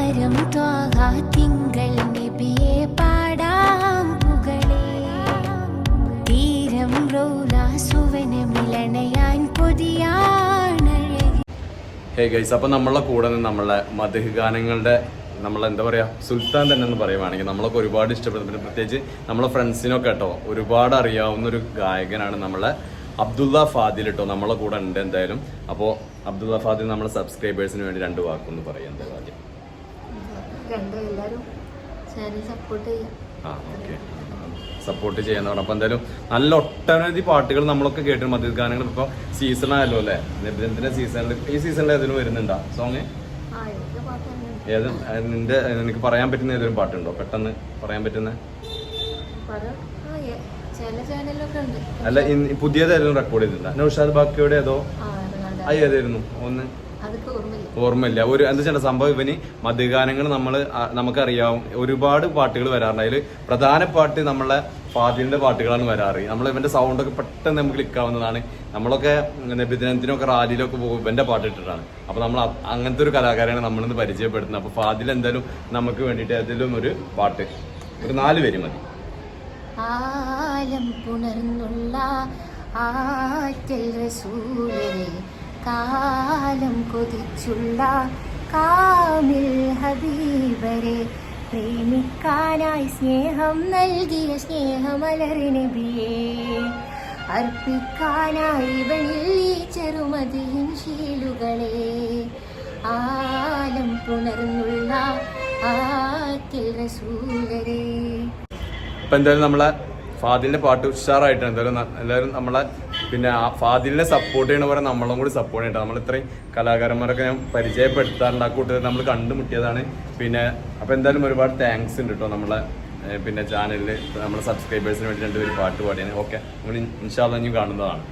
താരം ത്വാഹ തിങ്കൾ നബിയെ പാടാം പുകളേ തീരം റൗല സുവനമിലണയാൻ കൊതിയാണഴകി. ഹേ ഗൈസ്, അപ്പം നമ്മളെ കൂടെ നിന്ന് നമ്മളെ മദ്ഹ് ഗാനങ്ങളുടെ നമ്മളെന്താ പറയുക സുൽത്താൻ തന്നെ എന്ന് പറയുവാണെങ്കിൽ നമ്മളൊക്കെ ഒരുപാട് ഇഷ്ടപ്പെടുന്നുണ്ട്. പ്രത്യേകിച്ച് നമ്മളെ ഫ്രണ്ട്സിനൊക്കെ കേട്ടോ ഒരുപാട് അറിയാവുന്ന ഒരു ഗായകനാണ് നമ്മളെ അബ്ദുള്ള ഫാദിൽ കേട്ടോ നമ്മളെ കൂടെ ഉണ്ട് എന്തായാലും. അപ്പോൾ അബ്ദുള്ള ഫാദിൽ നമ്മളെ സബ്സ്ക്രൈബേഴ്സിന് വേണ്ടി 2 വാക്കൊന്ന് പറയാം എന്തായാലും ആദ്യം. ഓക്കെ, സപ്പോർട്ട് ചെയ്യുന്നതാണ്. അപ്പോൾ എന്തായാലും നല്ല ഒട്ടനവധി പാട്ടുകൾ നമ്മളൊക്കെ കേട്ടു. മദ്ഹ് ഗാനങ്ങൾ ഇപ്പോൾ സീസൺ ആയല്ലോ അല്ലേ, നബിദിനത്തിന്റെ സീസണിൽ ഈ സീസണിൽ ഏതെങ്കിലും വരുന്നുണ്ടോ സോങ്? ഏത് എനിക്ക് പറയാൻ പറ്റുന്ന ഏതൊരു പാട്ടുണ്ടോ പെട്ടെന്ന് പറയാൻ പറ്റുന്ന? അല്ല, പുതിയത് ഏതെങ്കിലും റെക്കോർഡ് ചെയ്തിട്ടുണ്ടോ? നൗഷാദ് ബാക്കിയുടെ ഏതോ ഏതായിരുന്നു ഒന്ന് ഓർമ്മയില്ല. ഒരു എന്താ വെച്ചാൽ സംഭവം ഇവന് മദ്ഹ് ഗാനങ്ങൾ നമുക്കറിയാവും ഒരുപാട് പാട്ടുകൾ വരാറുണ്ട്. അതിൽ പ്രധാന പാട്ട് നമ്മളെ ഫാദിലിന്റെ പാട്ടുകളാണ് വരാറ്. നമ്മൾ ഇവന്റെ സൗണ്ടൊക്കെ പെട്ടെന്ന് നമുക്ക് ക്ലിക്കാവുന്നതാണ്. നമ്മളൊക്കെ നബിദിനത്തിനൊക്കെ റാലിയിലൊക്കെ പോകും ഇവന്റെ പാട്ട് ഇട്ടിട്ടാണ്. അപ്പൊ നമ്മൾ അങ്ങനത്തെ ഒരു കലാകാരനെ നമ്മളിന്ന് പരിചയപ്പെടുത്തുന്നത്. അപ്പൊ ഫാദിൽ എന്തായാലും നമുക്ക് വേണ്ടിയിട്ട് ഏതെങ്കിലും ഒരു പാട്ട് ഒരു 4 വരി മതി. ആലം പുണർന്നുള്ള ആറ്റൽ റസൂലേ കാലം കൊതിച്ചുള്ള കാമിൽ ഹബീബരെ പ്രേമിക്കാനായി സ്നേഹം നൽകിയ സ്നേഹമലർ നബിയേ അർപ്പിക്കാനായി ഇവനിൽ ഈ ചെറുമതിയിൻ ശീലുകളെ ആലം പുണർന്നുള്ള ആറ്റൽ റസൂലരെ. ഇപ്പൊ എന്തായാലും നമ്മളെ ഫാദിലിന്റെ പാട്ട് ഉഷാറായിട്ടാണ്. എല്ലാവരും നമ്മളെ പിന്നെ ഫാദിലിനെ സപ്പോർട്ട് ചെയ്യണ പോലെ നമ്മളും കൂടി സപ്പോർട്ട് ചെയ്യട്ടെ. നമ്മൾ ഇത്രയും കലാകാരന്മാരൊക്കെ ഞാൻ പരിചയപ്പെടുത്താറുണ്ട്. ആ കൂട്ടത്തിൽ നമ്മൾ കണ്ടുമുട്ടിയതാണ്. പിന്നെ അപ്പൊ എന്തായാലും ഒരുപാട് താങ്ക്സ് ഉണ്ട് കേട്ടോ നമ്മളെ പിന്നെ ചാനലിൽ നമ്മളെ സബ്സ്ക്രൈബേഴ്സിന് വേണ്ടി 2 പേര് പാട്ട് പാടിയാണ്. ഓക്കെ, നമ്മൾ ഇൻഷാ അല്ലാഹ് ഇനി കാണുന്നതാണ്.